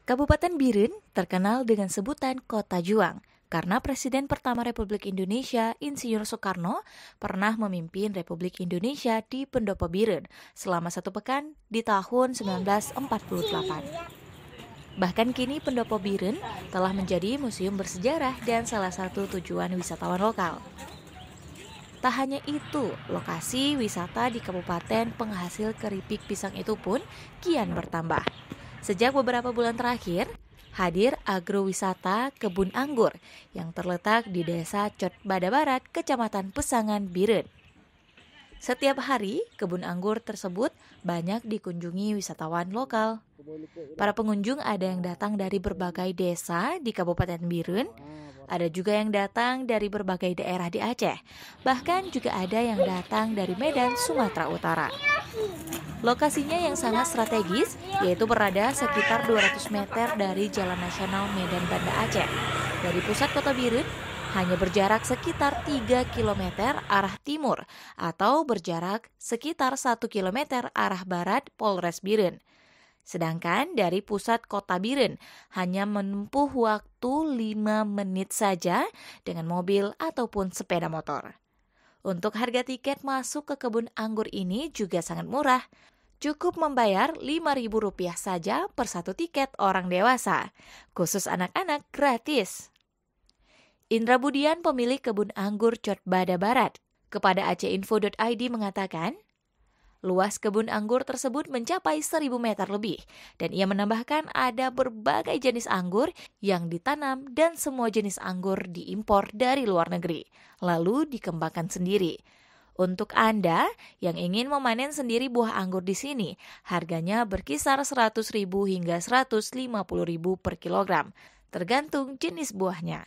Kabupaten Biren terkenal dengan sebutan Kota Juang karena Presiden pertama Republik Indonesia, Insinyur Soekarno, pernah memimpin Republik Indonesia di Pendopo Biren selama 1 pekan di tahun 1948. Bahkan kini Pendopo Biren telah menjadi museum bersejarah dan salah satu tujuan wisatawan lokal. Tak hanya itu, lokasi wisata di kabupaten penghasil keripik pisang itu pun kian bertambah. Sejak beberapa bulan terakhir, hadir agrowisata kebun anggur yang terletak di Desa Cotbada Barat, Kecamatan Pesangan, Biren. Setiap hari, kebun anggur tersebut banyak dikunjungi wisatawan lokal. Para pengunjung ada yang datang dari berbagai desa di Kabupaten Biren, ada juga yang datang dari berbagai daerah di Aceh, bahkan juga ada yang datang dari Medan, Sumatera Utara. Lokasinya yang sangat strategis, yaitu berada sekitar 200 meter dari Jalan Nasional Medan Banda Aceh. Dari pusat kota Biren, hanya berjarak sekitar 3 km arah timur atau berjarak sekitar 1 km arah barat Polres Biren. Sedangkan dari pusat kota Biren hanya menempuh waktu 5 menit saja dengan mobil ataupun sepeda motor. Untuk harga tiket masuk ke kebun anggur ini juga sangat murah. Cukup membayar Rp5.000 saja per satu tiket orang dewasa. Khusus anak-anak gratis. Indra Budian, pemilik kebun anggur Cotbada Barat, kepada aceinfo.id mengatakan, luas kebun anggur tersebut mencapai 1.000 meter lebih, dan ia menambahkan ada berbagai jenis anggur yang ditanam dan semua jenis anggur diimpor dari luar negeri, lalu dikembangkan sendiri. Untuk Anda yang ingin memanen sendiri buah anggur di sini, harganya berkisar Rp100.000 hingga Rp150.000 per kilogram, tergantung jenis buahnya.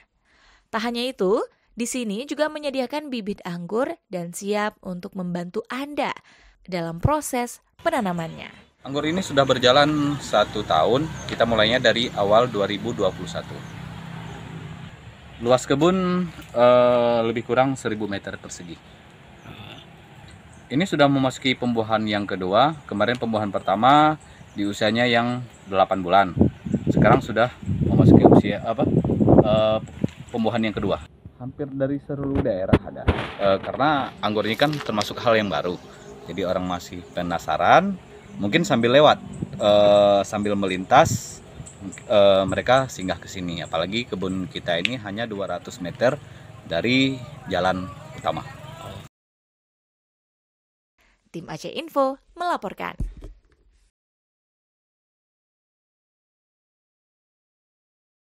Tak hanya itu, di sini juga menyediakan bibit anggur dan siap untuk membantu Anda dalam proses penanamannya. Anggur ini sudah berjalan 1 tahun, kita mulainya dari awal 2021. Luas kebun lebih kurang 1.000 meter persegi. Ini sudah memasuki pembuahan yang kedua. Kemarin pembuahan pertama di usianya yang 8 bulan. Sekarang sudah memasuki usia pembuahan yang kedua. Hampir dari seluruh daerah ada. Karena anggur ini kan termasuk hal yang baru. Jadi orang masih penasaran, mungkin sambil lewat, sambil melintas, mereka singgah ke sini. Apalagi kebun kita ini hanya 200 meter dari jalan utama. Tim Aceh Info melaporkan.